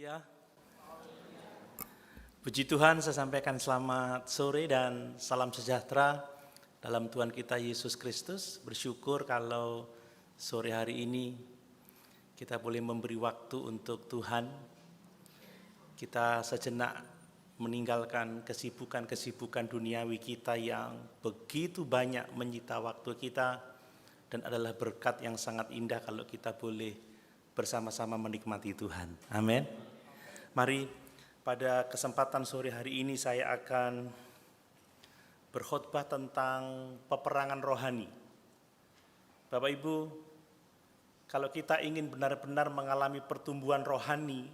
Haleluya. Puji Tuhan, saya sampaikan selamat sore dan salam sejahtera dalam Tuhan kita Yesus Kristus. Bersyukur kalau sore hari ini kita boleh memberi waktu untuk Tuhan. Kita sejenak meninggalkan kesibukan-kesibukan duniawi kita yang begitu banyak menyita waktu kita, dan adalah berkat yang sangat indah kalau kita boleh bersama-sama menikmati Tuhan. Amin. Mari pada kesempatan sore hari ini saya akan berkhotbah tentang peperangan rohani. Bapak Ibu, kalau kita ingin benar-benar mengalami pertumbuhan rohani,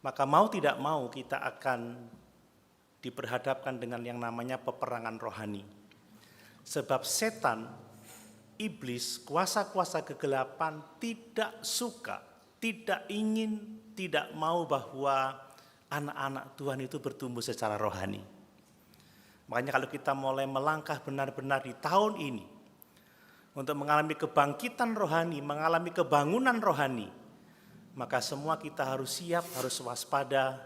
maka mau tidak mau kita akan diperhadapkan dengan yang namanya peperangan rohani. Sebab setan, iblis, kuasa-kuasa kegelapan tidak suka, tidak ingin, tidak mau bahwa anak-anak Tuhan itu bertumbuh secara rohani. Makanya kalau kita mulai melangkah benar-benar di tahun ini untuk mengalami kebangkitan rohani, mengalami kebangunan rohani, maka semua kita harus siap, harus waspada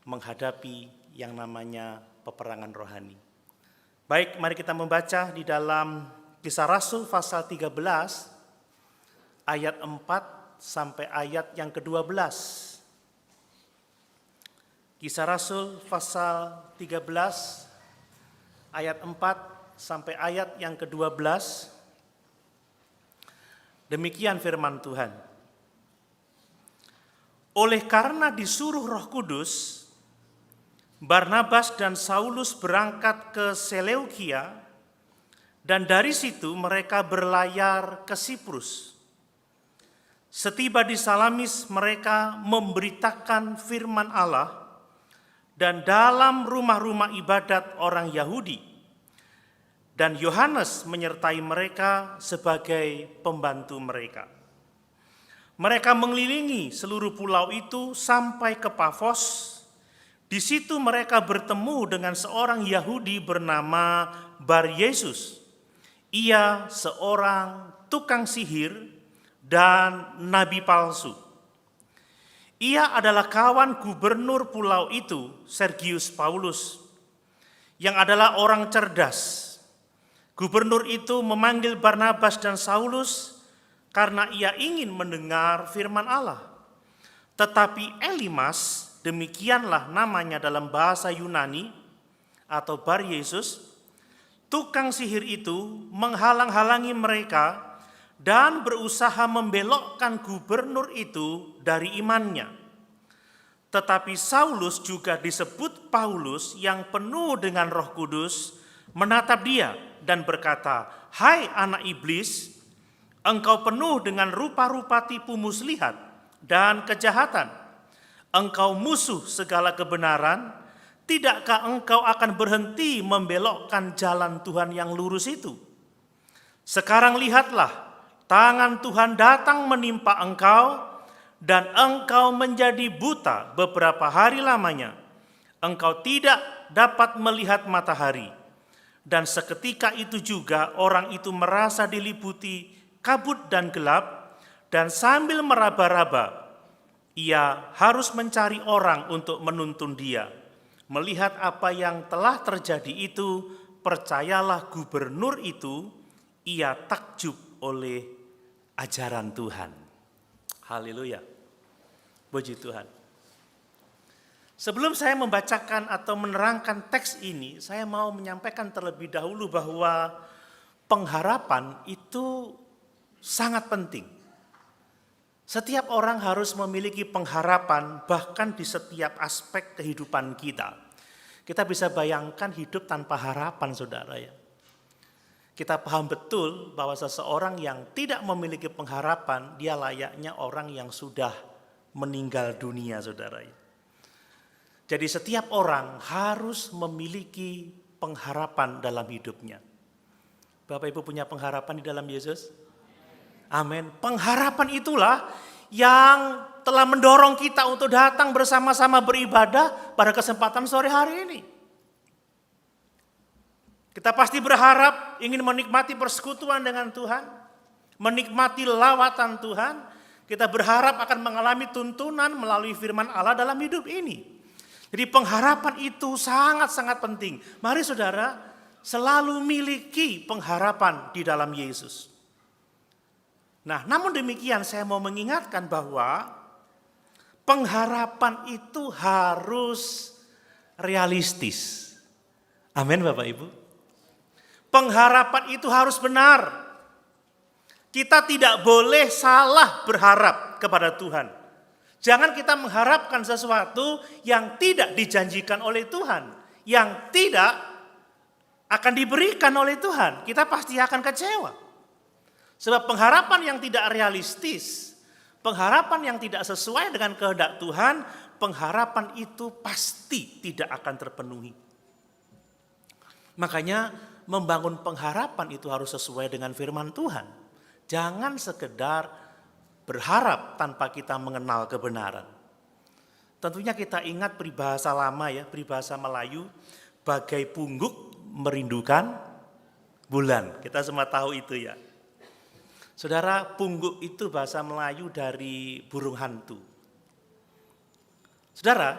menghadapi yang namanya peperangan rohani. Baik, mari kita membaca di dalam Kisah Rasul pasal 13 ayat 4 sampai ayat yang ke-12. Kisah Rasul pasal 13 ayat 4 sampai ayat yang ke-12. Demikian firman Tuhan. Oleh karena disuruh Roh Kudus, Barnabas dan Saulus berangkat ke Seleukia, dan dari situ mereka berlayar ke Siprus. Setiba di Salamis mereka memberitakan firman Allah dan dalam rumah-rumah ibadat orang Yahudi. Dan Yohanes menyertai mereka sebagai pembantu mereka. Mereka mengelilingi seluruh pulau itu sampai ke Pafos. Di situ mereka bertemu dengan seorang Yahudi bernama Bar Yesus. Ia seorang tukang sihir dan nabi palsu. Ia adalah kawan gubernur pulau itu, Sergius Paulus, yang adalah orang cerdas. Gubernur itu memanggil Barnabas dan Saulus karena ia ingin mendengar firman Allah. Tetapi Elimas, demikianlah namanya dalam bahasa Yunani, atau Bar Yesus, tukang sihir itu menghalang-halangi mereka dan berusaha membelokkan gubernur itu dari imannya. Tetapi Saulus, juga disebut Paulus, yang penuh dengan Roh Kudus, menatap dia dan berkata, "Hai anak iblis, engkau penuh dengan rupa-rupa tipu muslihat dan kejahatan. Engkau musuh segala kebenaran. Tidakkah engkau akan berhenti membelokkan jalan Tuhan yang lurus itu? Sekarang lihatlah, tangan Tuhan datang menimpa engkau, dan engkau menjadi buta beberapa hari lamanya. Engkau tidak dapat melihat matahari." Dan seketika itu juga orang itu merasa diliputi kabut dan gelap, dan sambil meraba-raba, ia harus mencari orang untuk menuntun dia. Melihat apa yang telah terjadi itu, percayalah gubernur itu, ia takjub oleh ajaran Tuhan. Haleluya. Puji Tuhan. Sebelum saya membacakan atau menerangkan teks ini, saya mau menyampaikan terlebih dahulu bahwa pengharapan itu sangat penting. Setiap orang harus memiliki pengharapan, bahkan di setiap aspek kehidupan kita. Kita bisa bayangkan hidup tanpa harapan, saudara ya. Kita paham betul bahwa seseorang yang tidak memiliki pengharapan, dia layaknya orang yang sudah meninggal dunia, saudara ya. Jadi setiap orang harus memiliki pengharapan dalam hidupnya. Bapak Ibu punya pengharapan di dalam Yesus? Amin. Pengharapan itulah yang telah mendorong kita untuk datang bersama-sama beribadah pada kesempatan sore hari ini. Kita pasti berharap ingin menikmati persekutuan dengan Tuhan, menikmati lawatan Tuhan, Kita berharap akan mengalami tuntunan melalui firman Allah dalam hidup ini. Jadi pengharapan itu sangat-sangat penting. Mari saudara, selalu miliki pengharapan di dalam Yesus. Nah, namun demikian saya mau mengingatkan bahwa pengharapan itu harus realistis. Amin Bapak Ibu. Pengharapan itu harus benar. Kita tidak boleh salah berharap kepada Tuhan. Jangan kita mengharapkan sesuatu yang tidak dijanjikan oleh Tuhan, yang tidak akan diberikan oleh Tuhan. Kita pasti akan kecewa. Sebab pengharapan yang tidak realistis, pengharapan yang tidak sesuai dengan kehendak Tuhan, pengharapan itu pasti tidak akan terpenuhi. Makanya membangun pengharapan itu harus sesuai dengan firman Tuhan. Jangan sekedar berharap tanpa kita mengenal kebenaran. Tentunya kita ingat peribahasa lama ya, peribahasa Melayu, bagai pungguk merindukan bulan. Kita semua tahu itu ya. Saudara, pungguk itu bahasa Melayu dari burung hantu. Saudara,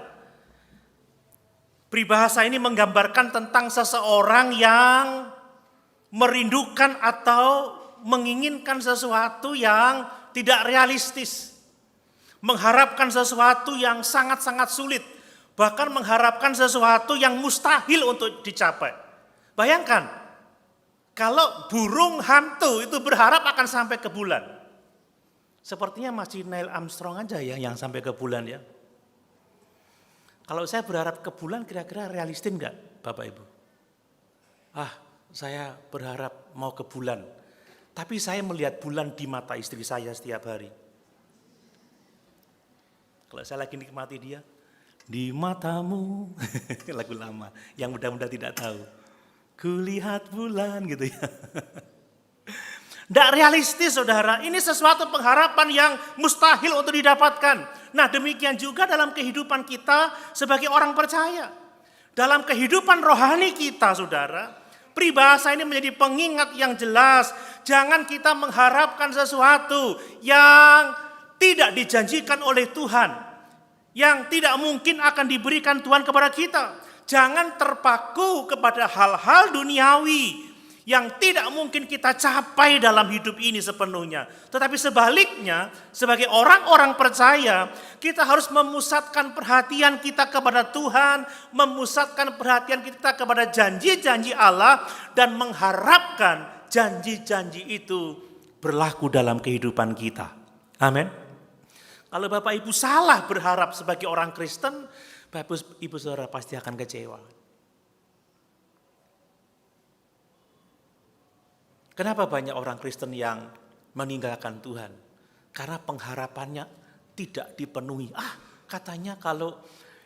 peribahasa ini menggambarkan tentang seseorang yang merindukan atau menginginkan sesuatu yang tidak realistis. Mengharapkan sesuatu yang sangat-sangat sulit. Bahkan mengharapkan sesuatu yang mustahil untuk dicapai. Bayangkan, kalau burung hantu itu berharap akan sampai ke bulan. Sepertinya masih Neil Armstrong aja ya yang sampai ke bulan ya. Kalau saya berharap ke bulan kira-kira realistis enggak Bapak Ibu? Saya berharap mau ke bulan. Tapi saya melihat bulan di mata istri saya setiap hari. Kalau saya lagi nikmati dia, di matamu, lagu lama, yang muda-muda tidak tahu. Kulihat bulan gitu ya. Tidak realistis saudara, ini sesuatu pengharapan yang mustahil untuk didapatkan. Nah demikian juga dalam kehidupan kita sebagai orang percaya. Dalam kehidupan rohani kita saudara, peribahasa ini menjadi pengingat yang jelas. Jangan kita mengharapkan sesuatu yang tidak dijanjikan oleh Tuhan. Yang tidak mungkin akan diberikan Tuhan kepada kita. Jangan terpaku kepada hal-hal duniawi yang tidak mungkin kita capai dalam hidup ini sepenuhnya. Tetapi sebaliknya, sebagai orang-orang percaya, kita harus memusatkan perhatian kita kepada Tuhan, memusatkan perhatian kita kepada janji-janji Allah, dan mengharapkan janji-janji itu berlaku dalam kehidupan kita. Amin. Kalau Bapak Ibu salah berharap sebagai orang Kristen, Bapak Ibu saudara pasti akan kecewa. Kenapa banyak orang Kristen yang meninggalkan Tuhan? Karena pengharapannya tidak dipenuhi. Katanya kalau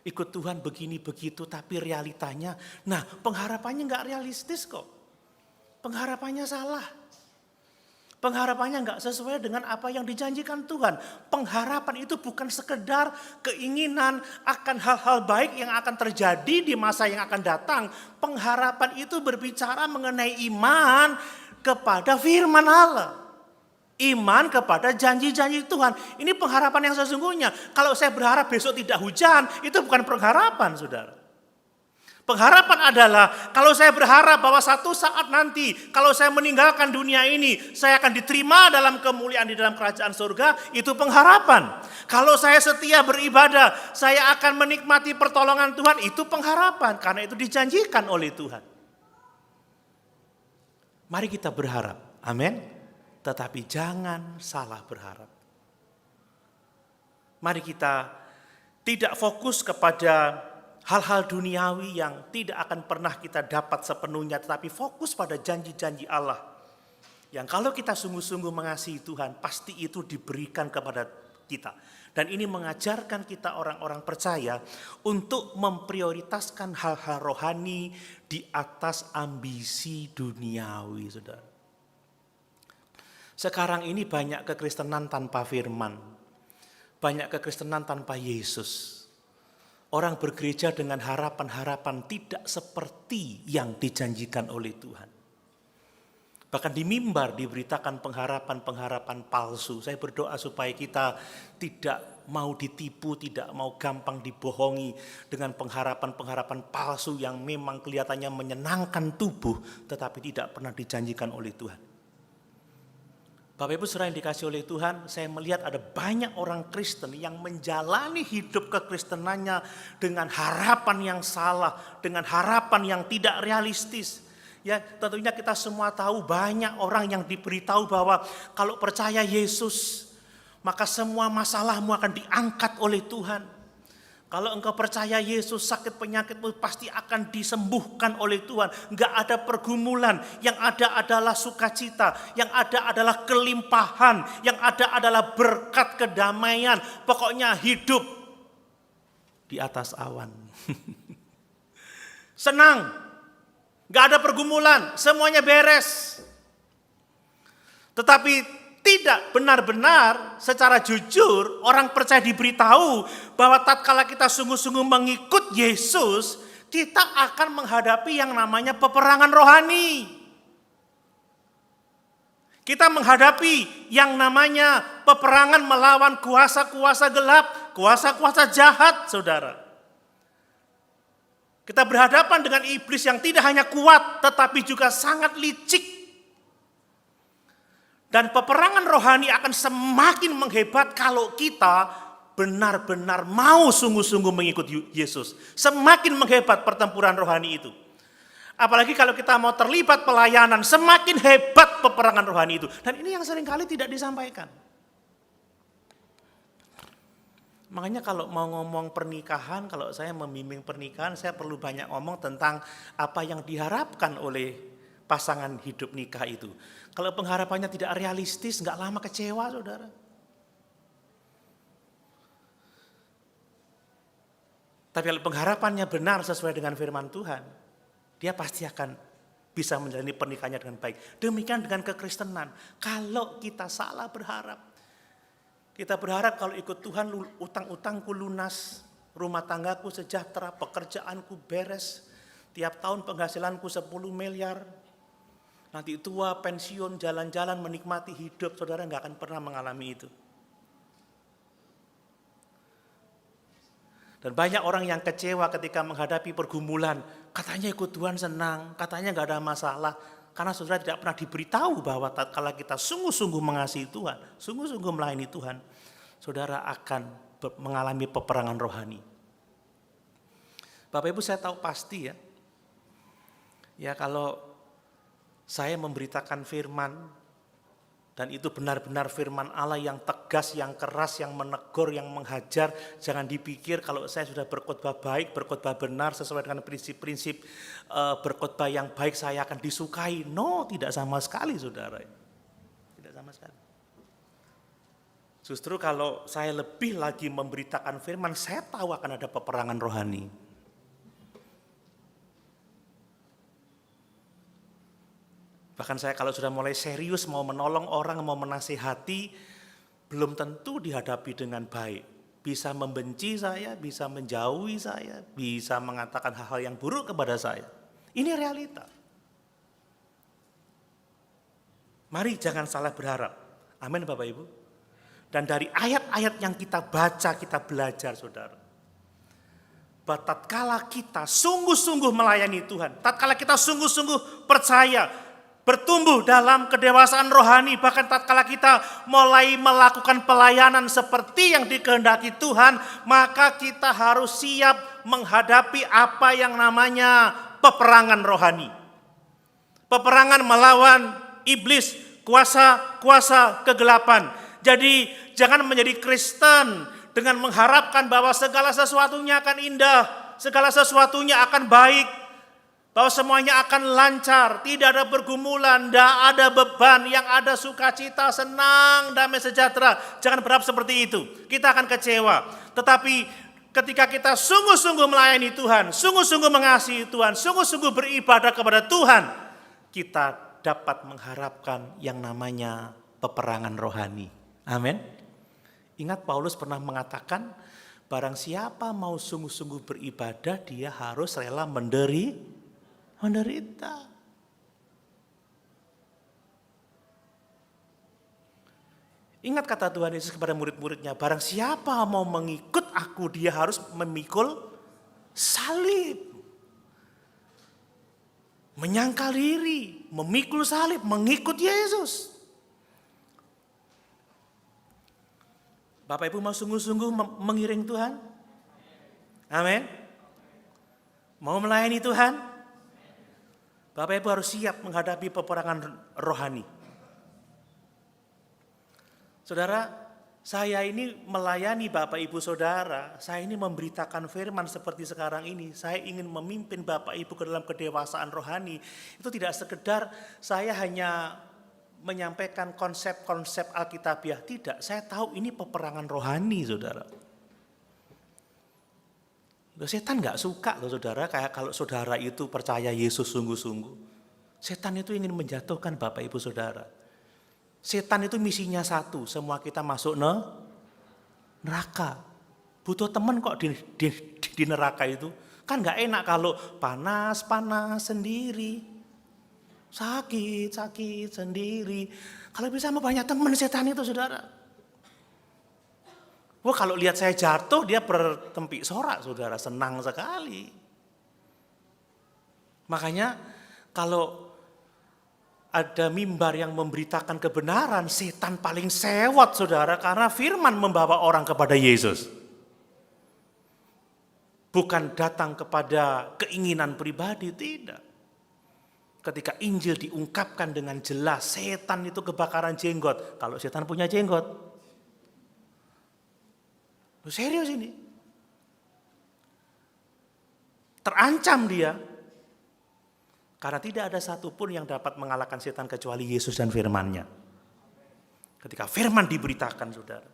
ikut Tuhan begini begitu, tapi realitanya, pengharapannya nggak realistis kok. Pengharapannya salah. Pengharapannya nggak sesuai dengan apa yang dijanjikan Tuhan. Pengharapan itu bukan sekedar keinginan akan hal-hal baik yang akan terjadi di masa yang akan datang. Pengharapan itu berbicara mengenai iman kepada firman Allah. Iman kepada janji-janji Tuhan. Ini pengharapan yang sesungguhnya. Kalau saya berharap besok tidak hujan, itu bukan pengharapan saudara. Pengharapan adalah kalau saya berharap bahwa satu saat nanti kalau saya meninggalkan dunia ini saya akan diterima dalam kemuliaan di dalam kerajaan surga, itu pengharapan. Kalau saya setia beribadah, saya akan menikmati pertolongan Tuhan, itu pengharapan karena itu dijanjikan oleh Tuhan. Mari kita berharap, amin. Tetapi jangan salah berharap. Mari kita tidak fokus kepada hal-hal duniawi yang tidak akan pernah kita dapat sepenuhnya, tetapi fokus pada janji-janji Allah. Yang kalau kita sungguh-sungguh mengasihi Tuhan, pasti itu diberikan kepada kita. Dan ini mengajarkan kita orang-orang percaya untuk memprioritaskan hal-hal rohani di atas ambisi duniawi, saudara. Sekarang ini banyak kekristenan tanpa firman, banyak kekristenan tanpa Yesus. Orang bergereja dengan harapan-harapan tidak seperti yang dijanjikan oleh Tuhan. Bahkan di mimbar diberitakan pengharapan-pengharapan palsu. Saya berdoa supaya kita tidak mau ditipu, tidak mau gampang dibohongi dengan pengharapan-pengharapan palsu yang memang kelihatannya menyenangkan tubuh, tetapi tidak pernah dijanjikan oleh Tuhan. Bapak Ibu saudara yang dikasih oleh Tuhan, saya melihat ada banyak orang Kristen yang menjalani hidup kekristenannya dengan harapan yang salah, dengan harapan yang tidak realistis. Ya, tentunya kita semua tahu banyak orang yang diberitahu bahwa kalau percaya Yesus, maka semua masalahmu akan diangkat oleh Tuhan. Kalau engkau percaya Yesus, sakit penyakitmu pasti akan disembuhkan oleh Tuhan. Enggak ada pergumulan, yang ada adalah sukacita, yang ada adalah kelimpahan, yang ada adalah berkat kedamaian. Pokoknya hidup di atas awan. Senang. Gak ada pergumulan, semuanya beres. Tetapi tidak benar-benar secara jujur orang percaya diberitahu bahwa tatkala kita sungguh-sungguh mengikut Yesus, kita akan menghadapi yang namanya peperangan rohani. Kita menghadapi yang namanya peperangan melawan kuasa-kuasa gelap, kuasa-kuasa jahat, saudara. Kita berhadapan dengan iblis yang tidak hanya kuat, tetapi juga sangat licik. Dan peperangan rohani akan semakin menghebat kalau kita benar-benar mau sungguh-sungguh mengikut Yesus. Semakin menghebat pertempuran rohani itu. Apalagi kalau kita mau terlibat pelayanan, semakin hebat peperangan rohani itu. Dan ini yang seringkali tidak disampaikan. Makanya kalau mau ngomong pernikahan, kalau saya membimbing pernikahan, saya perlu banyak ngomong tentang apa yang diharapkan oleh pasangan hidup nikah itu. Kalau pengharapannya tidak realistis, nggak lama kecewa, saudara. Tapi kalau pengharapannya benar sesuai dengan firman Tuhan, dia pasti akan bisa menjalani pernikahannya dengan baik. Demikian dengan kekristenan. Kalau kita salah berharap, kita berharap kalau ikut Tuhan utang-utangku lunas, rumah tanggaku sejahtera, pekerjaanku beres, tiap tahun penghasilanku 10 miliar, nanti tua, pensiun, jalan-jalan, menikmati hidup, saudara nggak akan pernah mengalami itu. Dan banyak orang yang kecewa ketika menghadapi pergumulan, katanya ikut Tuhan senang, katanya nggak ada masalah. Karena saudara tidak pernah diberitahu bahwa tatkala kita sungguh-sungguh mengasihi Tuhan, sungguh-sungguh melayani Tuhan, saudara akan mengalami peperangan rohani. Bapak Ibu saya tahu pasti ya, kalau saya memberitakan firman, dan itu benar-benar firman Allah yang tegas, yang keras, yang menegur, yang menghajar. Jangan dipikir kalau saya sudah berkhotbah baik, berkhotbah benar sesuai dengan prinsip-prinsip berkhotbah yang baik saya akan disukai. No, tidak sama sekali saudara. Tidak sama sekali. Justru kalau saya lebih lagi memberitakan firman, saya tahu akan ada peperangan rohani. Bahkan saya kalau sudah mulai serius mau menolong orang, mau menasihati, belum tentu dihadapi dengan baik. Bisa membenci saya, bisa menjauhi saya, bisa mengatakan hal-hal yang buruk kepada saya. Ini realita. Mari jangan salah berharap. Amin Bapak Ibu. Dan dari ayat-ayat yang kita baca, kita belajar saudara. Bahwa tatkala kita sungguh-sungguh melayani Tuhan, tatkala kita sungguh-sungguh percaya, bertumbuh dalam kedewasaan rohani, bahkan tatkala kita mulai melakukan pelayanan seperti yang dikehendaki Tuhan, maka kita harus siap menghadapi apa yang namanya peperangan rohani. Peperangan melawan iblis, kuasa-kuasa kegelapan. Jadi jangan menjadi Kristen dengan mengharapkan bahwa segala sesuatunya akan indah, segala sesuatunya akan baik, bahwa semuanya akan lancar, tidak ada pergumulan, tidak ada beban, yang ada sukacita, senang, damai sejahtera. Jangan berharap seperti itu, kita akan kecewa. Tetapi ketika kita sungguh-sungguh melayani Tuhan, sungguh-sungguh mengasihi Tuhan, sungguh-sungguh beribadah kepada Tuhan, kita dapat mengharapkan yang namanya peperangan rohani. Amin. Ingat Paulus pernah mengatakan, barang siapa mau sungguh-sungguh beribadah, dia harus rela menderita. Ingat kata Tuhan Yesus kepada murid-muridnya, barang siapa mau mengikut aku, dia harus memikul salib. Menyangkal diri, memikul salib, mengikut Yesus. Bapak Ibu mau sungguh-sungguh mengiring Tuhan? Amin. Mau melayani Tuhan? Bapak Ibu harus siap menghadapi peperangan rohani. Saudara, saya ini melayani Bapak Ibu Saudara, saya ini memberitakan firman seperti sekarang ini. Saya ingin memimpin Bapak Ibu ke dalam kedewasaan rohani. Itu tidak sekedar saya hanya menyampaikan konsep-konsep Alkitabiah. Tidak, saya tahu ini peperangan rohani, Saudara. Setan gak suka loh Saudara, kayak kalau Saudara itu percaya Yesus sungguh-sungguh. Setan itu ingin menjatuhkan Bapak Ibu Saudara. Setan itu misinya satu, semua kita masuk neraka. Butuh teman kok di neraka itu. Kan gak enak kalau panas-panas sendiri. Sakit sendiri. Kalau bisa mau banyak teman setan itu Saudara. Wah kalau lihat saya jatuh dia bertempik sorak Saudara, senang sekali. Makanya kalau ada mimbar yang memberitakan kebenaran, setan paling sewot Saudara, karena firman membawa orang kepada Yesus. Bukan datang kepada keinginan pribadi, tidak. Ketika Injil diungkapkan dengan jelas, setan itu kebakaran jenggot. Kalau setan punya jenggot, serius ini. Terancam dia. Karena tidak ada satupun yang dapat mengalahkan setan kecuali Yesus dan firman-Nya. Ketika firman diberitakan Saudara,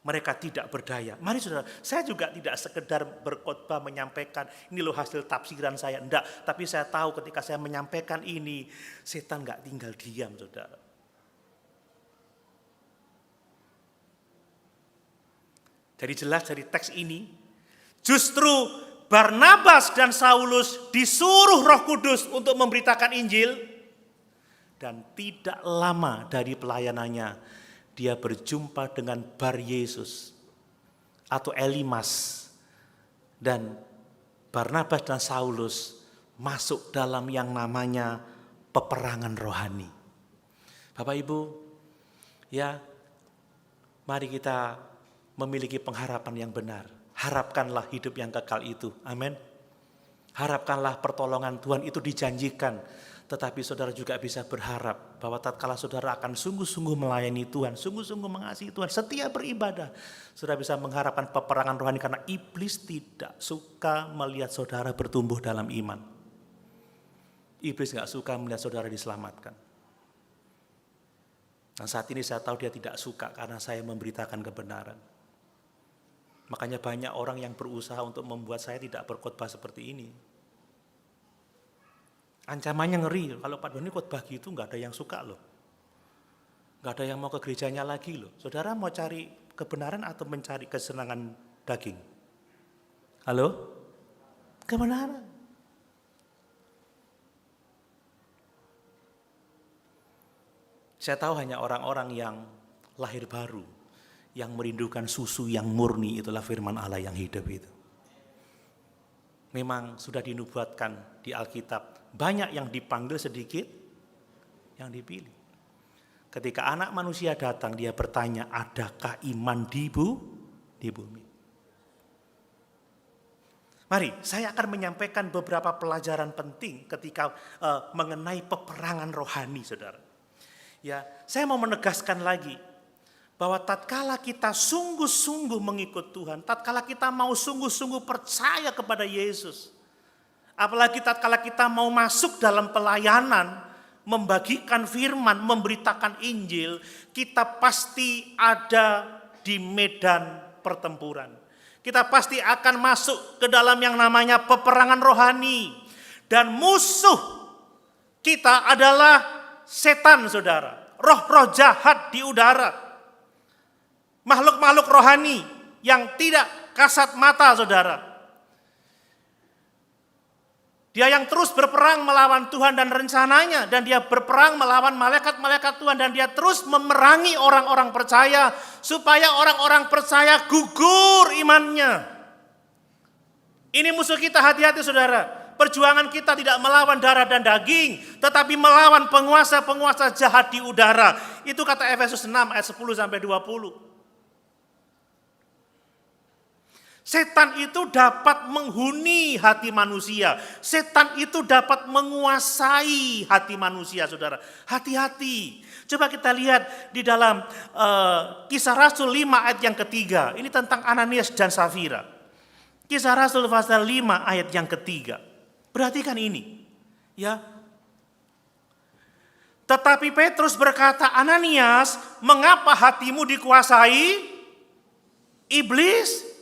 mereka tidak berdaya. Mari Saudara, saya juga tidak sekedar berkhotbah menyampaikan ini loh hasil tafsiran saya. Enggak, tapi saya tahu ketika saya menyampaikan ini, setan enggak tinggal diam Saudara. Jadi jelas dari teks ini, justru Barnabas dan Saulus disuruh Roh Kudus untuk memberitakan Injil. Dan tidak lama dari pelayanannya, dia berjumpa dengan Bar Yesus atau Elimas. Dan Barnabas dan Saulus masuk dalam yang namanya peperangan rohani. Bapak Ibu, ya mari kita memiliki pengharapan yang benar. Harapkanlah hidup yang kekal itu. Amin. Harapkanlah pertolongan Tuhan itu dijanjikan. Tetapi saudara juga bisa berharap bahwa tatkala saudara akan sungguh-sungguh melayani Tuhan, sungguh-sungguh mengasihi Tuhan, setia beribadah, saudara bisa mengharapkan peperangan rohani karena iblis tidak suka melihat saudara bertumbuh dalam iman. Iblis gak suka melihat saudara diselamatkan. Dan saat ini saya tahu dia tidak suka karena saya memberitakan kebenaran. Makanya banyak orang yang berusaha untuk membuat saya tidak berkhotbah seperti ini. Ancamannya ngeri, kalau Pak Doni khotbah gitu nggak ada yang suka loh. Nggak ada yang mau ke gerejanya lagi loh. Saudara mau cari kebenaran atau mencari kesenangan daging? Halo? Kebenaran. Saya tahu hanya orang-orang yang lahir baru, yang merindukan susu yang murni, itulah firman Allah yang hidup itu. Memang sudah dinubuatkan di Alkitab, banyak yang dipanggil, sedikit yang dipilih. Ketika anak manusia datang, dia bertanya, adakah iman di bumi? Mari, saya akan menyampaikan beberapa pelajaran penting ketika mengenai peperangan rohani, saudara. Ya, saya mau menegaskan lagi, bahwa tatkala kita sungguh-sungguh mengikut Tuhan, tatkala kita mau sungguh-sungguh percaya kepada Yesus, apalagi tatkala kita mau masuk dalam pelayanan, membagikan firman, memberitakan Injil, kita pasti ada di medan pertempuran. Kita pasti akan masuk ke dalam yang namanya peperangan rohani. Dan musuh kita adalah setan, saudara. Roh-roh jahat di udara. Makhluk-makhluk rohani yang tidak kasat mata, saudara. Dia yang terus berperang melawan Tuhan dan rencananya. Dan dia berperang melawan malaikat-malaikat Tuhan. Dan dia terus memerangi orang-orang percaya. Supaya orang-orang percaya gugur imannya. Ini musuh kita, hati-hati saudara. Perjuangan kita tidak melawan darah dan daging. Tetapi melawan penguasa-penguasa jahat di udara. Itu kata Efesus 6 ayat 10-20. Setan itu dapat menghuni hati manusia. Setan itu dapat menguasai hati manusia, saudara. Hati-hati. Coba kita lihat di dalam Kisah Rasul 5 ayat yang ketiga. Ini tentang Ananias dan Safira. Kisah Rasul pasal 5 ayat yang ketiga. Perhatikan ini. Ya. Tetapi Petrus berkata, Ananias, mengapa hatimu dikuasai iblis?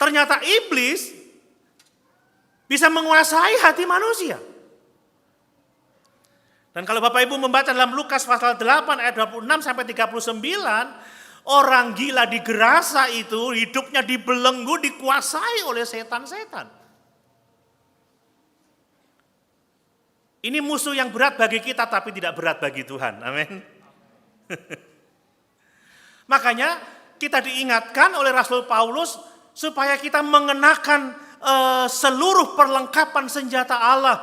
Ternyata iblis bisa menguasai hati manusia. Dan kalau Bapak Ibu membaca dalam Lukas pasal 8 ayat 26-39, orang gila di Gerasa itu hidupnya dibelenggu, dikuasai oleh setan-setan. Ini musuh yang berat bagi kita tapi tidak berat bagi Tuhan. Amin. Makanya kita diingatkan oleh Rasul Paulus supaya kita mengenakan seluruh perlengkapan senjata Allah.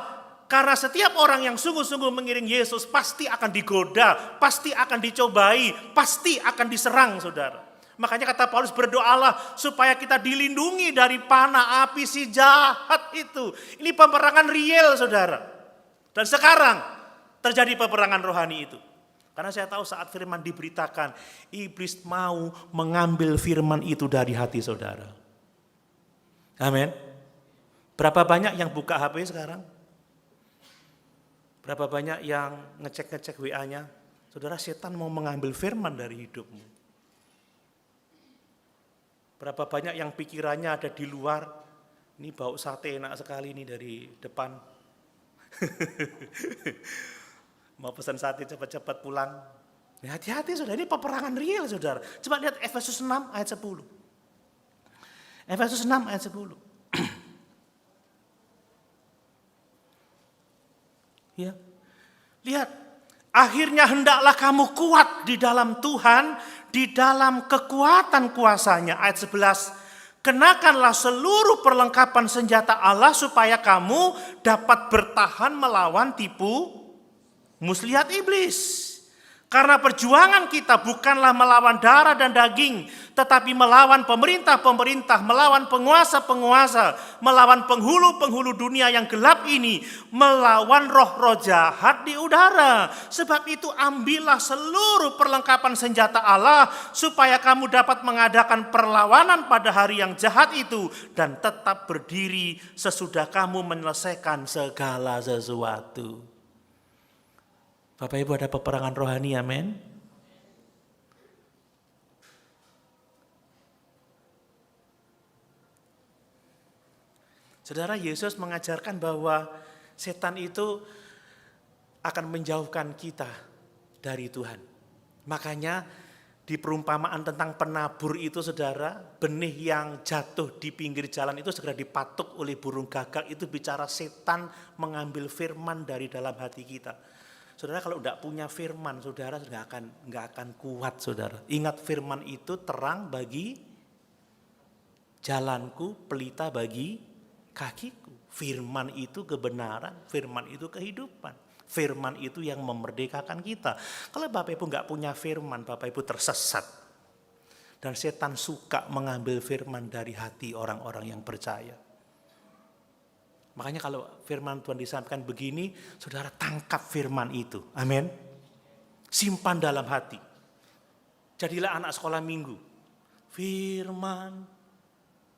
Karena setiap orang yang sungguh-sungguh mengiring Yesus pasti akan digoda, pasti akan dicobai, pasti akan diserang, saudara. Makanya kata Paulus, berdoalah supaya kita dilindungi dari panah api si jahat itu. Ini peperangan real, saudara. Dan sekarang terjadi peperangan rohani itu. Karena saya tahu saat firman diberitakan, iblis mau mengambil firman itu dari hati saudara. Amin. Berapa banyak yang buka HP sekarang? Berapa banyak yang ngecek-ngecek WA-nya? Saudara, setan mau mengambil firman dari hidupmu. Berapa banyak yang pikirannya ada di luar? Ini bau sate enak sekali nih dari depan. Mau pesan sate cepat-cepat pulang. Ya, hati-hati saudara, ini peperangan real saudara. Coba lihat Efesus 6 ayat 10. Efesus 6 ayat 10. Ya. Lihat, akhirnya hendaklah kamu kuat di dalam Tuhan, di dalam kekuatan kuasanya. Ayat 11. Kenakanlah seluruh perlengkapan senjata Allah supaya kamu dapat bertahan melawan tipu muslihat iblis. Karena perjuangan kita bukanlah melawan darah dan daging, tetapi melawan pemerintah-pemerintah, melawan penguasa-penguasa, melawan penghulu-penghulu dunia yang gelap ini, melawan roh-roh jahat di udara. Sebab itu ambillah seluruh perlengkapan senjata Allah, supaya kamu dapat mengadakan perlawanan pada hari yang jahat itu, dan tetap berdiri sesudah kamu menyelesaikan segala sesuatu. Bapak Ibu, ada peperangan rohani, amin. Saudara, Yesus mengajarkan bahwa setan itu akan menjauhkan kita dari Tuhan. Makanya di perumpamaan tentang penabur itu, saudara, benih yang jatuh di pinggir jalan itu segera dipatuk oleh burung gagak. Itu bicara setan mengambil firman dari dalam hati kita. Saudara, kalau tidak punya firman, saudara nggak akan kuat, saudara. Ingat, firman itu terang bagi jalanku, pelita bagi kakiku. Firman itu kebenaran, firman itu kehidupan. Firman itu yang memerdekakan kita. Kalau Bapak Ibu nggak punya firman, Bapak Ibu tersesat. Dan setan suka mengambil firman dari hati orang-orang yang percaya. Makanya kalau firman Tuhan disampaikan begini, saudara tangkap firman itu. Amin. Simpan dalam hati. Jadilah anak sekolah minggu. Firman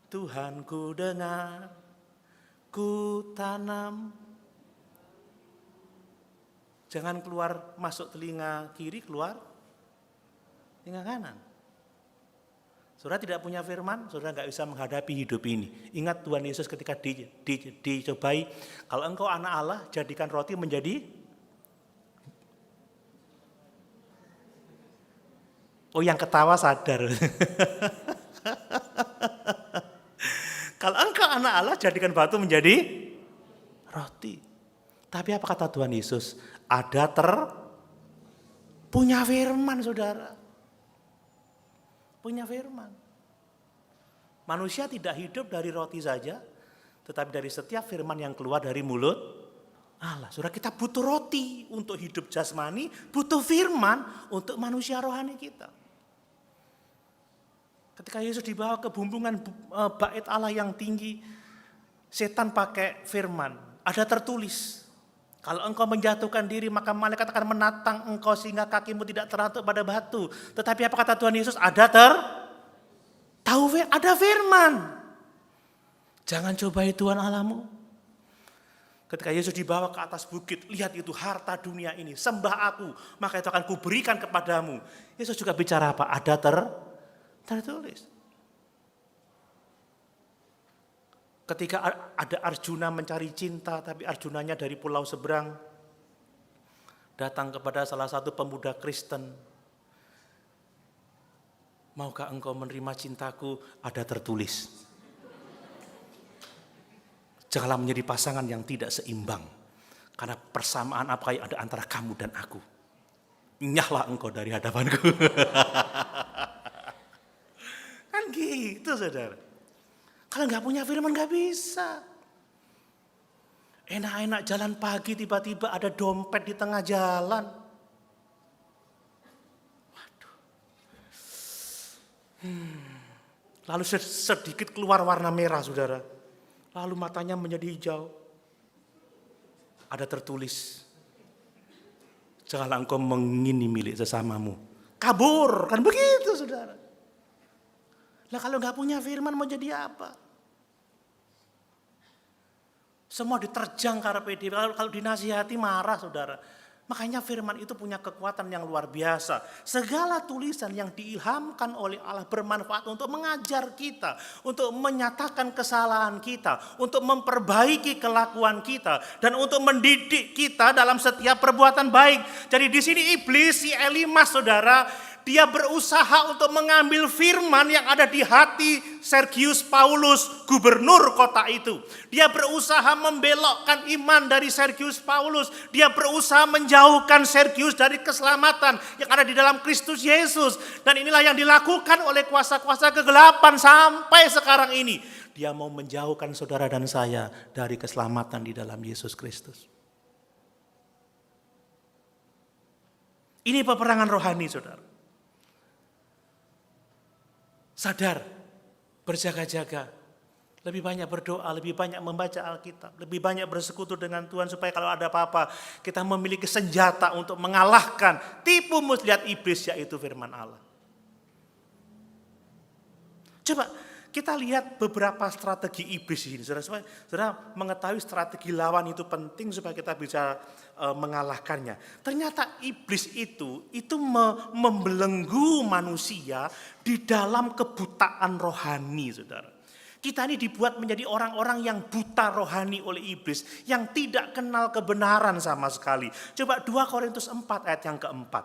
Tuhan ku dengar, ku tanam. Jangan keluar masuk telinga kiri, keluar telinga kanan. Saudara tidak punya firman, saudara nggak bisa menghadapi hidup ini. Ingat Tuhan Yesus ketika dicobai, kalau engkau anak Allah, jadikan roti menjadi. Oh, yang ketawa sadar. Kalau engkau anak Allah, jadikan batu menjadi roti. Tapi apa kata Tuhan Yesus? Ada punya firman, saudara. Punya firman. Manusia tidak hidup dari roti saja, tetapi dari setiap firman yang keluar dari mulut Allah. Saudara, kita butuh roti untuk hidup jasmani, butuh firman untuk manusia rohani kita. Ketika Yesus dibawa ke bumbungan bait Allah yang tinggi, setan pakai firman. Ada tertulis, kalau engkau menjatuhkan diri maka malaikat akan menatang engkau sehingga kakimu tidak terantuk pada batu. Tetapi apa kata Tuhan Yesus? Ada firman. Jangan cobai Tuhan Allahmu. Ketika Yesus dibawa ke atas bukit, lihat itu harta dunia ini, sembah aku, maka itu akan kuberikan kepadamu. Yesus juga bicara apa? Ada tertulis. Ketika ada Arjuna mencari cinta, tapi Arjunanya dari pulau seberang, datang kepada salah satu pemuda Kristen. Maukah engkau menerima cintaku? Ada tertulis. Janganlah menjadi pasangan yang tidak seimbang. Karena persamaan apa yang ada antara kamu dan aku. Nyahlah engkau dari hadapanku. Kan gitu, saudara. Kalau nggak punya firman nggak bisa. Enak-enak jalan pagi tiba-tiba ada dompet di tengah jalan. Waduh. Lalu sedikit keluar warna merah, saudara. Lalu matanya menjadi hijau. Ada tertulis, janganlah engkau mengingini milik sesamamu. Kabur, kan begitu, saudara. Nah kalau nggak punya firman mau jadi apa? Semua diterjang karpe diri. Kalau dinasihati marah, saudara. Makanya firman itu punya kekuatan yang luar biasa. Segala tulisan yang diilhamkan oleh Allah bermanfaat untuk mengajar kita, untuk menyatakan kesalahan kita, untuk memperbaiki kelakuan kita, dan untuk mendidik kita dalam setiap perbuatan baik. Jadi di sini iblis, si Elimas, saudara, dia berusaha untuk mengambil firman yang ada di hati Sergius Paulus, gubernur kota itu. Dia berusaha membelokkan iman dari Sergius Paulus. Dia berusaha menjauhkan Sergius dari keselamatan yang ada di dalam Kristus Yesus. Dan inilah yang dilakukan oleh kuasa-kuasa kegelapan sampai sekarang ini. Dia mau menjauhkan saudara dan saya dari keselamatan di dalam Yesus Kristus. Ini peperangan rohani, saudara. Sadar, berjaga-jaga, lebih banyak berdoa, lebih banyak membaca Alkitab, lebih banyak bersekutu dengan Tuhan supaya kalau ada apa-apa kita memiliki senjata untuk mengalahkan tipu muslihat iblis, yaitu firman Allah. Coba kita lihat beberapa strategi iblis ini, saudara mengetahui strategi lawan itu penting supaya kita bisa mengalahkannya. Ternyata iblis itu membelenggu manusia di dalam kebutaan rohani, saudara. Kita ini dibuat menjadi orang-orang yang buta rohani oleh iblis, yang tidak kenal kebenaran sama sekali. Coba 2 Korintus 4 ayat yang keempat.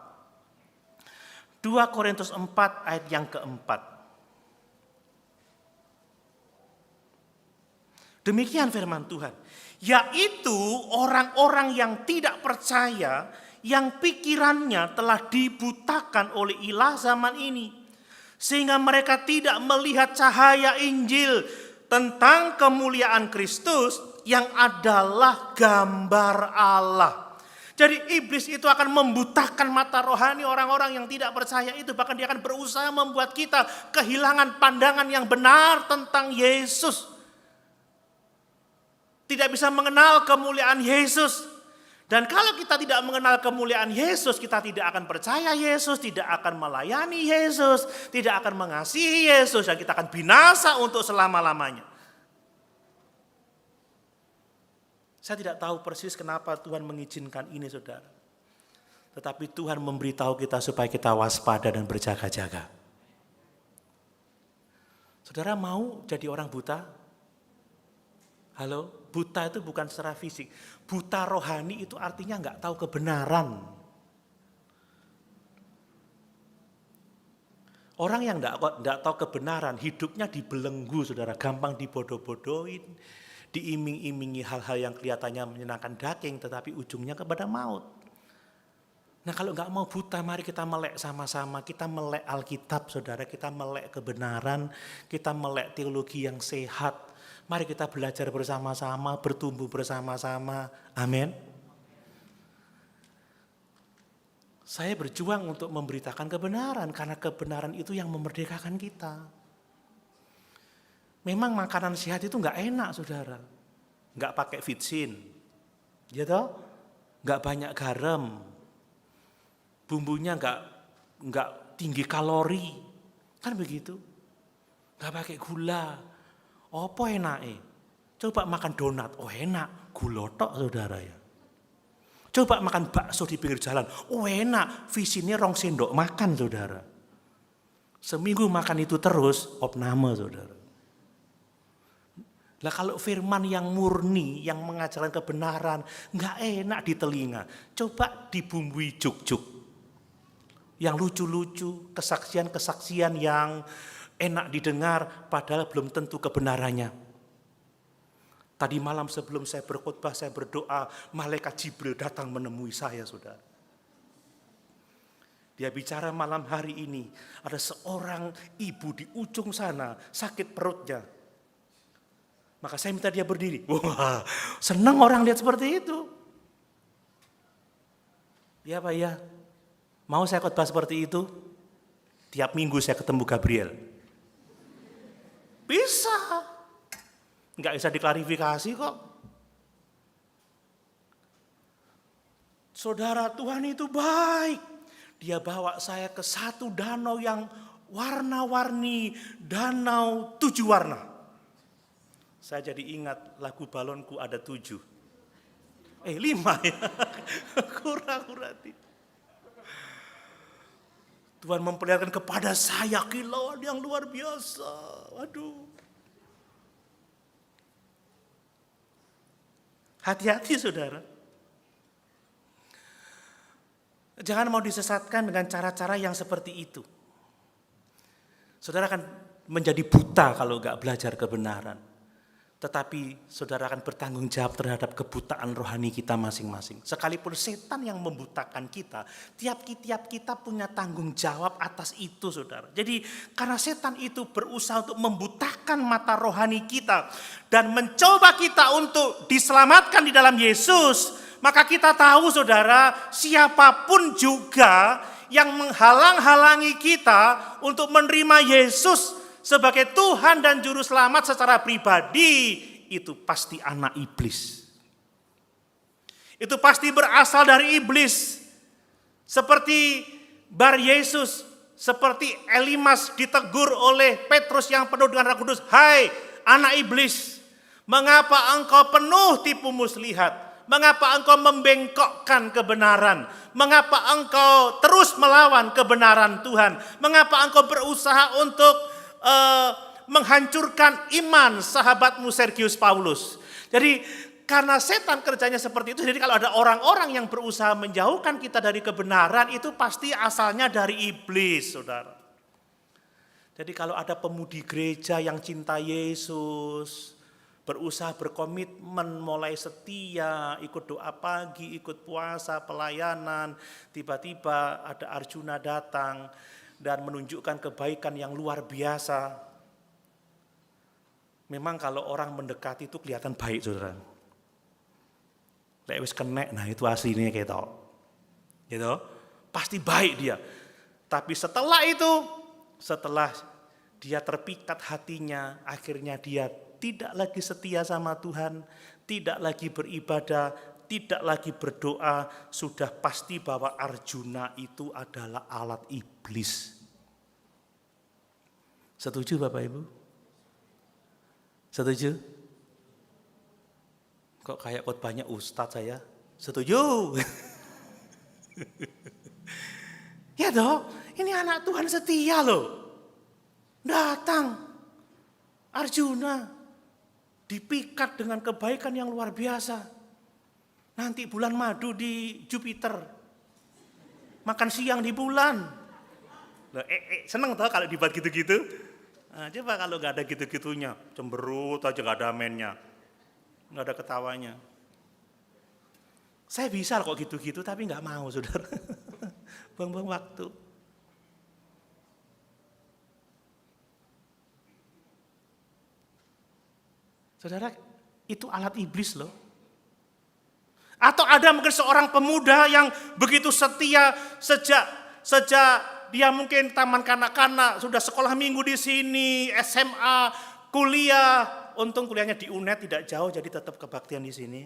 2 Korintus 4 ayat yang keempat. Demikian firman Tuhan, yaitu orang-orang yang tidak percaya, yang pikirannya telah dibutakan oleh ilah zaman ini, sehingga mereka tidak melihat cahaya Injil tentang kemuliaan Kristus yang adalah gambar Allah. Jadi iblis itu akan membutakan mata rohani orang-orang yang tidak percaya itu. Bahkan dia akan berusaha membuat kita kehilangan pandangan yang benar tentang Yesus. Tidak bisa mengenal kemuliaan Yesus. Dan kalau kita tidak mengenal kemuliaan Yesus, kita tidak akan percaya Yesus, tidak akan melayani Yesus, tidak akan mengasihi Yesus, dan kita akan binasa untuk selama-lamanya. Saya tidak tahu persis kenapa Tuhan mengizinkan ini, saudara. Tetapi Tuhan memberitahu kita supaya kita waspada dan berjaga-jaga. Saudara mau jadi orang buta? Halo? Buta itu bukan secara fisik. Buta rohani itu artinya nggak tahu kebenaran. Orang yang nggak tahu kebenaran, hidupnya dibelenggu, saudara, gampang dibodoh-bodohin, diiming-imingi hal-hal yang kelihatannya menyenangkan daging, tetapi ujungnya kepada maut. Nah kalau nggak mau buta, mari kita melek sama-sama, kita melek Alkitab saudara, kita melek kebenaran, kita melek teologi yang sehat. Mari kita belajar bersama-sama, bertumbuh bersama-sama, amin. Saya berjuang untuk memberitakan kebenaran, karena kebenaran itu yang memerdekakan kita. Memang makanan sehat itu nggak enak saudara, nggak pakai vitsin, gitu, nggak banyak garam, bumbunya nggak tinggi kalori, kan begitu, nggak pakai gula. Apa enake? Coba makan donat, oh enak, gula tok saudara ya. Coba makan bakso di pinggir jalan, oh enak, visinnya 2 sendok makan saudara. Seminggu makan itu terus, opname saudara. Lah kalau firman yang murni, yang mengajarkan kebenaran, nggak enak di telinga. Coba dibumbui juk-juk, yang lucu-lucu, kesaksian-kesaksian yang enak didengar, padahal belum tentu kebenarannya. Tadi malam sebelum saya berkhotbah, saya berdoa, malaikat Jibril datang menemui saya, saudara. Dia bicara malam hari ini, ada seorang ibu di ujung sana, sakit perutnya. Maka saya minta dia berdiri. Wah, senang orang lihat seperti itu. Ya Pak ya, mau saya khotbah seperti itu? Tiap minggu saya ketemu Gabriel. Bisa. Enggak bisa diklarifikasi kok. Saudara, Tuhan itu baik. Dia bawa saya ke satu danau yang warna-warni, danau 7 warna. Saya jadi ingat lagu balonku ada 7. 5 ya. Kurang berarti. Tuhan memperlihatkan kepada saya kilauan yang luar biasa. Waduh. Hati-hati saudara. Jangan mau disesatkan dengan cara-cara yang seperti itu. Saudara akan menjadi buta kalau nggak belajar kebenaran. Tetapi saudara akan bertanggung jawab terhadap kebutaan rohani kita masing-masing. Sekalipun setan yang membutakan kita, tiap kita punya tanggung jawab atas itu saudara. Jadi karena setan itu berusaha untuk membutakan mata rohani kita dan mencoba kita untuk diselamatkan di dalam Yesus, maka kita tahu saudara, siapapun juga yang menghalang-halangi kita untuk menerima Yesus sebagai Tuhan dan Juru Selamat secara pribadi, itu pasti anak iblis. Itu pasti berasal dari iblis. Seperti Bar Yesus, seperti Elimas ditegur oleh Petrus yang penuh dengan Roh Kudus. Hai anak iblis, mengapa engkau penuh tipu muslihat? Mengapa engkau membengkokkan kebenaran? Mengapa engkau terus melawan kebenaran Tuhan? Mengapa engkau berusaha untuk menghancurkan iman sahabatmu Sergius Paulus? Jadi karena setan kerjanya seperti itu, jadi kalau ada orang-orang yang berusaha menjauhkan kita dari kebenaran, itu pasti asalnya dari iblis, saudara. Jadi kalau ada pemudi gereja yang cinta Yesus, berusaha berkomitmen, mulai setia, ikut doa pagi, ikut puasa, pelayanan, tiba-tiba ada Arjuna datang dan menunjukkan kebaikan yang luar biasa. Memang kalau orang mendekati itu kelihatan baik, saudara. Lek wis kenek, nah itu aslinya gitu. Gitu. Pasti baik dia. Tapi setelah itu, setelah dia terpikat hatinya, akhirnya dia tidak lagi setia sama Tuhan, tidak lagi beribadah, tidak lagi berdoa, sudah pasti bahwa Arjuna itu adalah alat iblis. Setuju Bapak Ibu? Setuju? Kok kayak khotbahnya ustadz saya? Setuju? Ya dong, ini anak Tuhan setia loh. Datang Arjuna dipikat dengan kebaikan yang luar biasa. Nanti bulan madu di Jupiter, makan siang di bulan. Seneng tau kalau dibuat gitu-gitu. Nah, coba kalau gak ada gitu-gitunya, cemberut aja gak ada amennya. nggak ada ketawanya. Saya bisa kok gitu-gitu, tapi nggak mau, saudara. Buang-buang waktu. Saudara, itu alat iblis loh. Atau ada mungkin seorang pemuda yang begitu setia sejak dia mungkin taman kanak-kanak, sudah sekolah minggu di sini, SMA, kuliah. Untung kuliahnya di UNED tidak jauh, jadi tetap kebaktian di sini.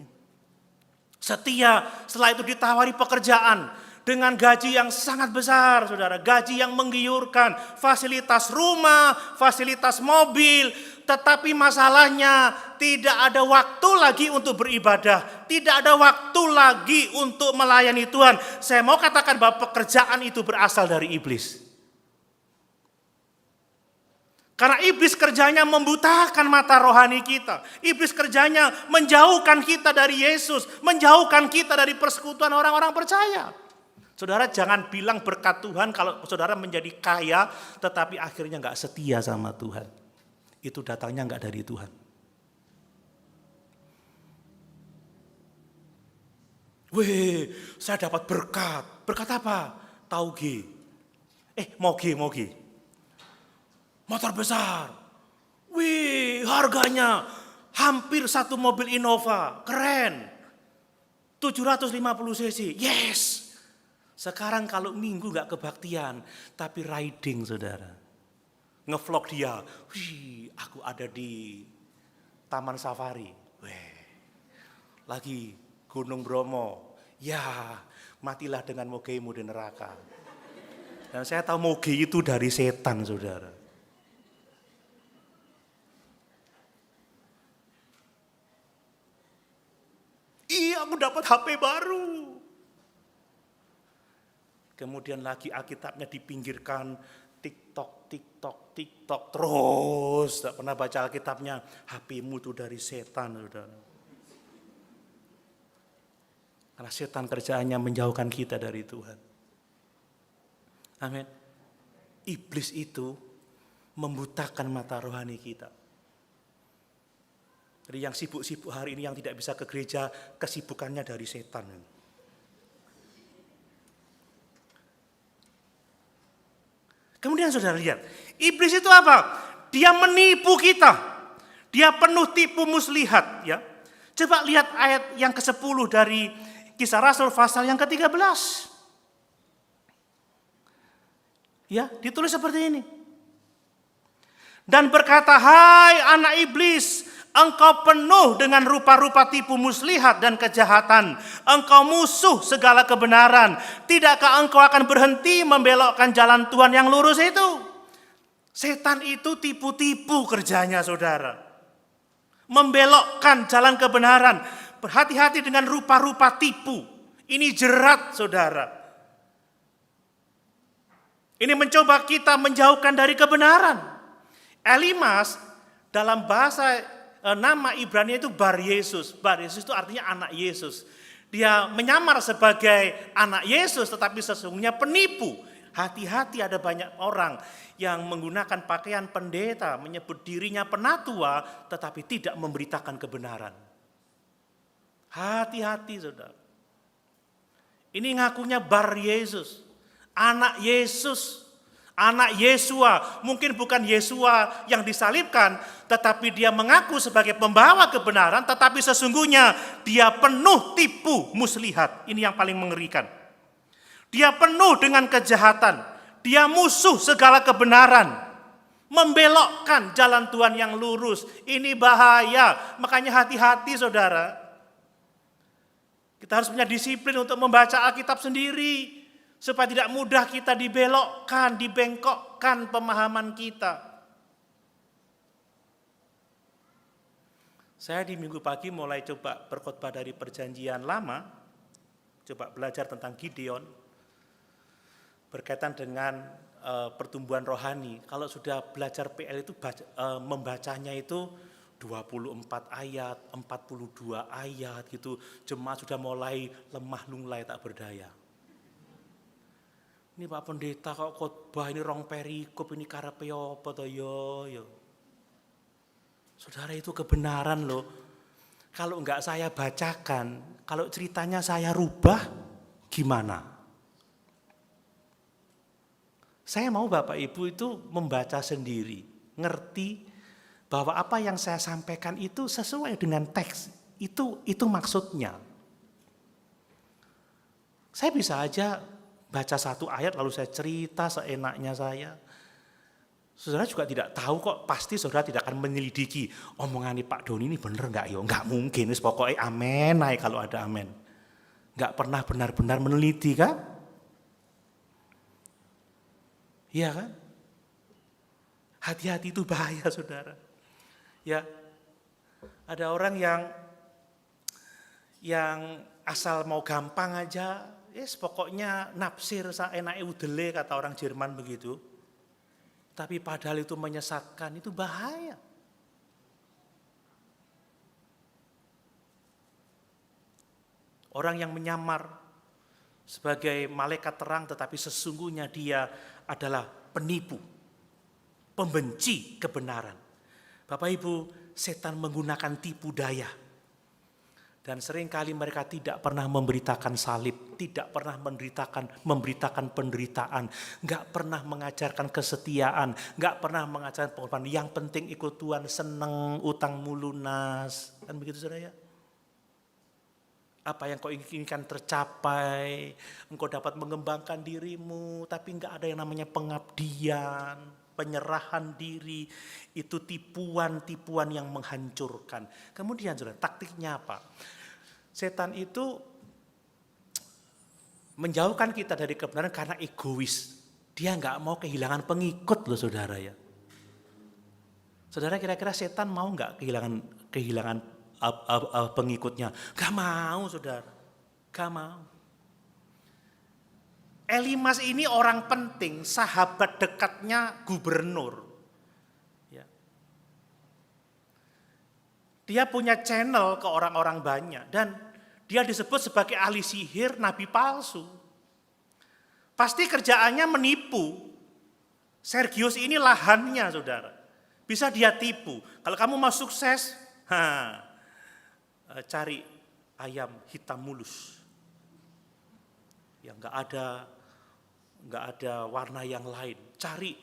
Setia, setelah itu ditawari pekerjaan dengan gaji yang sangat besar, saudara. Gaji yang menggiurkan, fasilitas rumah, fasilitas mobil. Tetapi masalahnya tidak ada waktu lagi untuk beribadah. Tidak ada waktu lagi untuk melayani Tuhan. Saya mau katakan bahwa pekerjaan itu berasal dari iblis. Karena iblis kerjanya membutakan mata rohani kita. Iblis kerjanya menjauhkan kita dari Yesus. Menjauhkan kita dari persekutuan orang-orang percaya. Saudara jangan bilang berkat Tuhan kalau saudara menjadi kaya tetapi akhirnya gak setia sama Tuhan. Itu datangnya gak dari Tuhan. Wih, saya dapat berkat. Berkat apa? Tauge. Moge. Motor besar. Wih, harganya hampir satu mobil Innova. Keren. 750 cc. Yes. Sekarang kalau minggu gak kebaktian, tapi riding, saudara. Ngevlog dia. Wih, aku ada di Taman Safari. Wih. Lagi Gunung Bromo. Ya, matilah dengan mogemu di neraka. Dan saya tahu moge itu dari setan, saudara. Iya, aku dapat HP baru. Kemudian lagi Alkitabnya dipinggirkan, TikTok terus. Tidak pernah baca Alkitabnya, HP-mu itu dari setan, saudara. Karena setan kerjaannya menjauhkan kita dari Tuhan. Amin. Iblis itu membutakan mata rohani kita. Jadi yang sibuk-sibuk hari ini yang tidak bisa ke gereja, kesibukannya dari setan. Kemudian saudara lihat, iblis itu apa? Dia menipu kita. Dia penuh tipu muslihat, ya. Coba lihat ayat yang ke-10 dari Kisah Rasul pasal yang ke-13. Ya, ditulis seperti ini. Dan berkata, "Hai anak iblis, engkau penuh dengan rupa-rupa tipu muslihat dan kejahatan. Engkau musuh segala kebenaran. Tidakkah engkau akan berhenti membelokkan jalan Tuhan yang lurus itu?" Setan itu tipu-tipu kerjanya, saudara. Membelokkan jalan kebenaran. Berhati-hati dengan rupa-rupa tipu. Ini jerat, saudara. Ini mencoba kita menjauhkan dari kebenaran. Elimas dalam bahasa nama Ibrani itu Bar Yesus. Bar Yesus itu artinya anak Yesus. Dia menyamar sebagai anak Yesus tetapi sesungguhnya penipu. Hati-hati, ada banyak orang yang menggunakan pakaian pendeta, menyebut dirinya penatua tetapi tidak memberitakan kebenaran. Hati-hati, saudara. Ini ngakunya Bar Yesus, anak Yesus. Anak Yesua, mungkin bukan Yesua yang disalibkan, tetapi dia mengaku sebagai pembawa kebenaran, tetapi sesungguhnya dia penuh tipu muslihat. Ini yang paling mengerikan. Dia penuh dengan kejahatan, dia musuh segala kebenaran, membelokkan jalan Tuhan yang lurus. Ini bahaya, makanya hati-hati, saudara. Kita harus punya disiplin untuk membaca Alkitab sendiri, supaya tidak mudah kita dibelokkan, dibengkokkan pemahaman kita. Saya di minggu pagi mulai coba berkhotbah dari perjanjian lama, coba belajar tentang Gideon, berkaitan dengan pertumbuhan rohani. Kalau sudah belajar PL itu membacanya itu 24 ayat, 42 ayat gitu, jemaat sudah mulai lemah lunglai tak berdaya. Ini Pak Pendeta kok khotbah ini rong perikop, ini karepe apa to yo. Saudara, itu kebenaran loh. Kalau enggak saya bacakan, kalau ceritanya saya rubah, gimana? Saya mau Bapak Ibu itu membaca sendiri, ngerti bahwa apa yang saya sampaikan itu sesuai dengan teks, itu maksudnya. Saya bisa aja baca satu ayat lalu saya cerita seenaknya saya. Saudara juga tidak tahu kok, pasti saudara tidak akan menyelidiki omongan Pak Doni ini bener enggak ya? Enggak mungkin, pokoknya amin naik kalau ada amin. Enggak pernah benar-benar meneliti kan? Iya kan? Hati-hati itu bahaya saudara. Ya, ada orang yang asal mau gampang aja, pokoknya nafsir saenake udele kata orang Jerman begitu. Tapi padahal itu menyesatkan, itu bahaya. Orang yang menyamar sebagai malaikat terang tetapi sesungguhnya dia adalah penipu, pembenci kebenaran. Bapak Ibu, setan menggunakan tipu daya. Dan seringkali mereka tidak pernah memberitakan salib, tidak pernah memberitakan penderitaan, nggak pernah mengajarkan kesetiaan, nggak pernah mengajarkan pengorbanan. Yang penting ikut Tuhan, seneng, utangmu lunas, kan begitu saudara ya? Apa yang kau inginkan tercapai, engkau dapat mengembangkan dirimu, tapi nggak ada yang namanya pengabdian, penyerahan diri, itu tipuan-tipuan yang menghancurkan. Kemudian saudara, taktiknya apa? Setan itu menjauhkan kita dari kebenaran karena egois. Dia nggak mau kehilangan pengikut loh saudara ya. Saudara kira-kira setan mau nggak kehilangan pengikutnya? Gak mau saudara, gak mau. Elimas ini orang penting, sahabat dekatnya gubernur. Ya. Dia punya channel ke orang-orang banyak dan dia disebut sebagai ahli sihir, nabi palsu. Pasti kerjaannya menipu. Sergius ini lahannya saudara, bisa dia tipu. Kalau kamu mau sukses, cari ayam hitam mulus yang nggak ada warna yang lain. Cari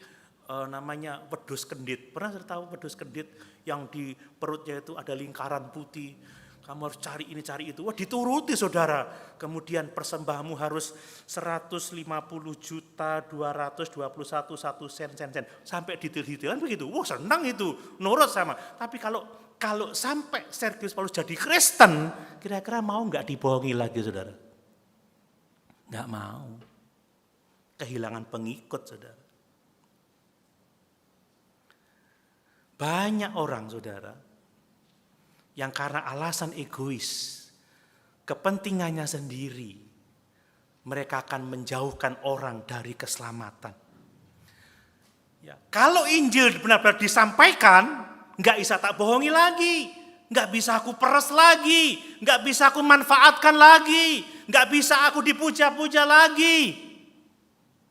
namanya wedhus kendit. Pernah saya tahu wedhus kendit yang di perutnya itu ada lingkaran putih. Kamu harus cari ini, cari itu. Wah, dituruti saudara. Kemudian persembahanmu harus 150.221.1 sen. Sampai detail-detailan begitu. Wah, senang itu. Nurut sama. Tapi kalau sampai Sergius Paulus jadi Kristen, kira-kira mau nggak dibohongi lagi saudara? Nggak mau. Kehilangan pengikut saudara. Banyak orang saudara yang karena alasan egois, kepentingannya sendiri, mereka akan menjauhkan orang dari keselamatan. Ya, kalau Injil benar-benar disampaikan, nggak bisa tak bohongi lagi, nggak bisa aku peres lagi, nggak bisa aku manfaatkan lagi, nggak bisa aku dipuja-puja lagi.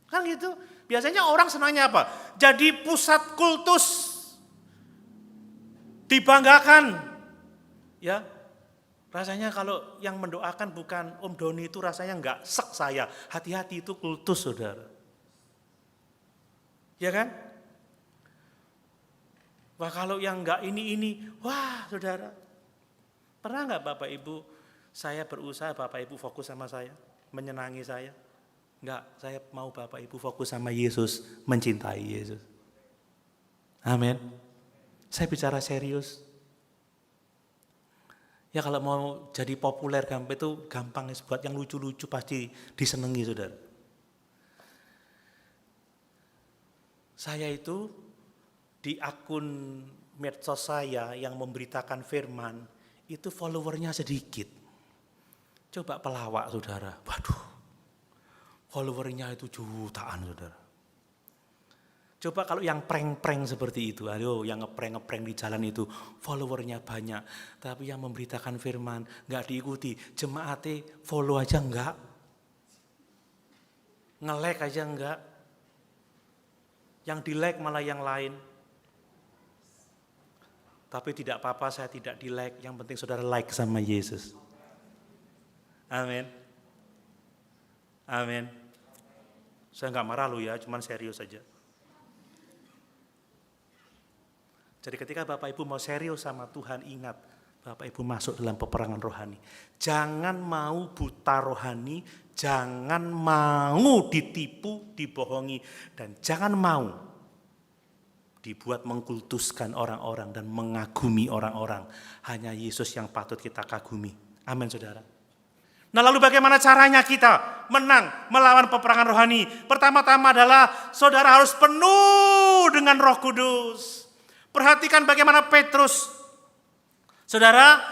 Kan gitu. Biasanya orang senangnya apa? Jadi pusat kultus, dibanggakan. Ya, rasanya kalau yang mendoakan bukan Om Doni itu rasanya nggak sek saya. Hati-hati itu kultus saudara. Ya kan? Wah kalau yang nggak ini, wah saudara. Pernah nggak Bapak Ibu saya berusaha Bapak Ibu fokus sama saya, menyenangi saya? Enggak, saya mau Bapak Ibu fokus sama Yesus, mencintai Yesus. Amin. Saya bicara serius. Ya kalau mau jadi populer itu gampang, buat yang lucu-lucu pasti disenangi saudara. Saya itu di akun medsos saya yang memberitakan firman, itu followernya sedikit. Coba pelawak saudara, waduh, followernya itu jutaan saudara. Coba kalau yang prank-prank seperti itu, aduh yang ngeprank di jalan itu followernya banyak. Tapi yang memberitakan firman gak diikuti, jemaatnya follow aja enggak. Nge-like aja enggak. Yang di-like malah yang lain. Tapi tidak apa-apa saya tidak di-like, yang penting saudara like sama Yesus. Amin. Amin. Saya nggak marah loh ya, cuman serius saja. Jadi ketika Bapak Ibu mau serius sama Tuhan, ingat Bapak Ibu masuk dalam peperangan rohani. Jangan mau buta rohani, jangan mau ditipu, dibohongi, dan jangan mau dibuat mengkultuskan orang-orang dan mengagumi orang-orang. Hanya Yesus yang patut kita kagumi. Amin saudara. Nah lalu bagaimana caranya kita menang melawan peperangan rohani? Pertama-tama adalah saudara harus penuh dengan Roh Kudus. Perhatikan bagaimana Petrus. Saudara,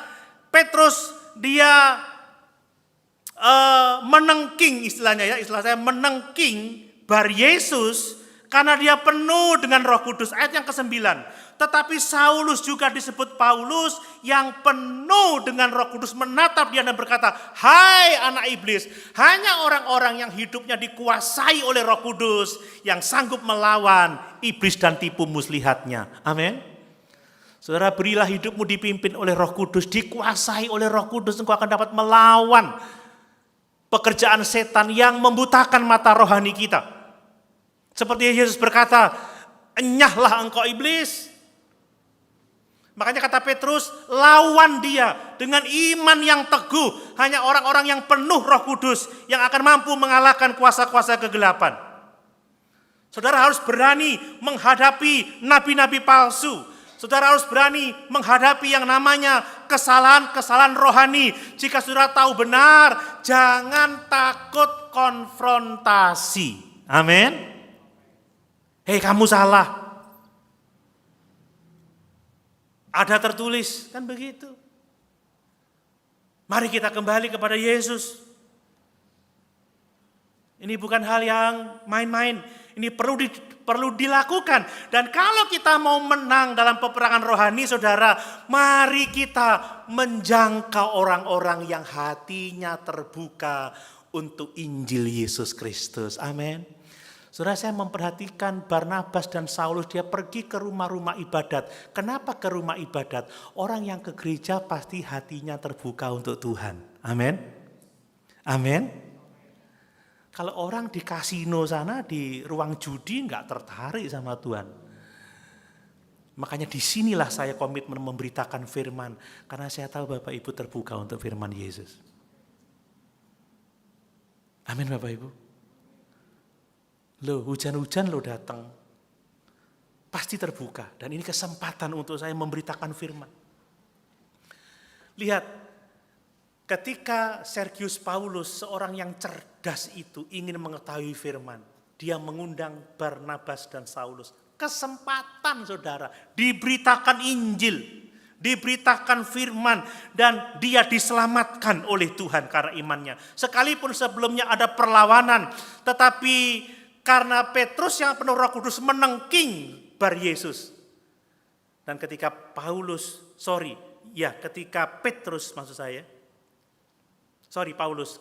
Petrus dia menengking istilahnya ya, istilah saya menengking Bar Yesus karena dia penuh dengan Roh Kudus. Ayat yang ke-9. Tetapi Saulus juga disebut Paulus yang penuh dengan Roh Kudus menatap dia dan berkata, "Hai anak iblis, hanya orang-orang yang hidupnya dikuasai oleh Roh Kudus yang sanggup melawan iblis dan tipu muslihatnya." Amin. Saudara, berilah hidupmu dipimpin oleh Roh Kudus, dikuasai oleh Roh Kudus, engkau akan dapat melawan pekerjaan setan yang membutakan mata rohani kita. Seperti Yesus berkata, "Enyahlah engkau iblis." Makanya kata Petrus, lawan dia dengan iman yang teguh. Hanya orang-orang yang penuh Roh Kudus yang akan mampu mengalahkan kuasa-kuasa kegelapan. Saudara harus berani menghadapi nabi-nabi palsu. Saudara harus berani menghadapi yang namanya kesalahan-kesalahan rohani. Jika saudara tahu benar, jangan takut konfrontasi. Amin. Hei, kamu salah. Ada tertulis, kan begitu. Mari kita kembali kepada Yesus. Ini bukan hal yang main-main. Ini perlu dilakukan. Dan kalau kita mau menang dalam peperangan rohani, saudara, mari kita menjangkau orang-orang yang hatinya terbuka untuk Injil Yesus Kristus. Amin. Saudara, saya memperhatikan Barnabas dan Saulus, dia pergi ke rumah-rumah ibadat. Kenapa ke rumah ibadat? Orang yang ke gereja pasti hatinya terbuka untuk Tuhan. Amin. Amin. Kalau orang di kasino sana, di ruang judi, nggak tertarik sama Tuhan. Makanya disinilah saya komitmen memberitakan firman. Karena saya tahu Bapak Ibu terbuka untuk firman Yesus. Amin Bapak Ibu. Loh, hujan-hujan lo datang. Pasti terbuka. Dan ini kesempatan untuk saya memberitakan firman. Lihat, ketika Sergius Paulus, seorang yang cerdas itu, ingin mengetahui firman, dia mengundang Barnabas dan Saulus. Kesempatan saudara, diberitakan Injil, diberitakan firman, dan dia diselamatkan oleh Tuhan karena imannya. Sekalipun sebelumnya ada perlawanan, tetapi karena Petrus yang penuh Roh Kudus menengking Bar Yesus. Dan ketika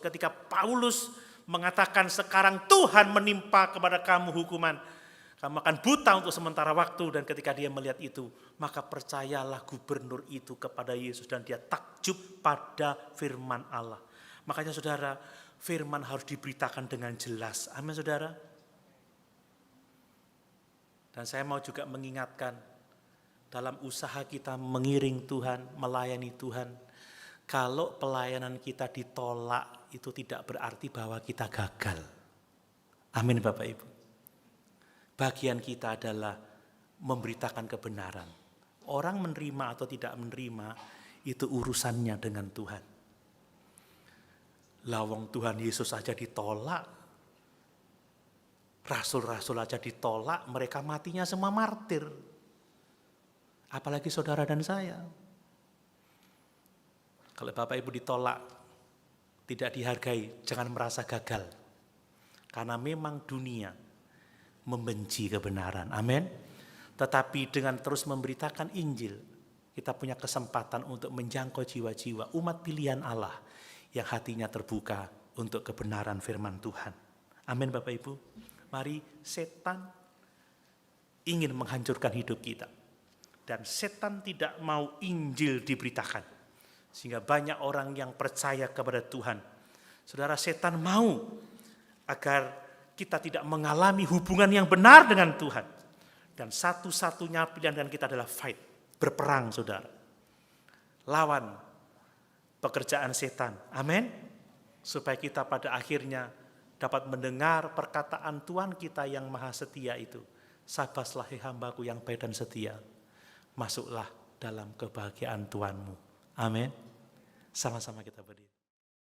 ketika Paulus mengatakan sekarang Tuhan menimpa kepada kamu hukuman, kamu akan buta untuk sementara waktu. Dan ketika dia melihat itu, maka percayalah gubernur itu kepada Yesus dan dia takjub pada firman Allah. Makanya saudara, firman harus diberitakan dengan jelas. Amin saudara. Dan saya mau juga mengingatkan, dalam usaha kita mengiring Tuhan, melayani Tuhan, kalau pelayanan kita ditolak, itu tidak berarti bahwa kita gagal. Amin Bapak Ibu. Bagian kita adalah memberitakan kebenaran. Orang menerima atau tidak menerima, itu urusannya dengan Tuhan. Lawang Tuhan Yesus saja ditolak, rasul-rasul aja ditolak, mereka matinya semua martir. Apalagi saudara dan saya. Kalau Bapak Ibu ditolak, tidak dihargai, jangan merasa gagal. Karena memang dunia membenci kebenaran. Amin. Tetapi dengan terus memberitakan Injil, kita punya kesempatan untuk menjangkau jiwa-jiwa umat pilihan Allah yang hatinya terbuka untuk kebenaran firman Tuhan. Amin Bapak Ibu. Mari, setan ingin menghancurkan hidup kita. Dan setan tidak mau Injil diberitakan. Sehingga banyak orang yang percaya kepada Tuhan. Saudara, setan mau agar kita tidak mengalami hubungan yang benar dengan Tuhan. Dan satu-satunya pilihan dengan kita adalah fight, berperang saudara. Lawan pekerjaan setan, amin. Supaya kita pada akhirnya dapat mendengar perkataan Tuhan kita yang maha setia itu. Sabaslah hai hambaku yang baik dan setia, masuklah dalam kebahagiaan Tuhanmu. Amin. Sama-sama kita berdiri.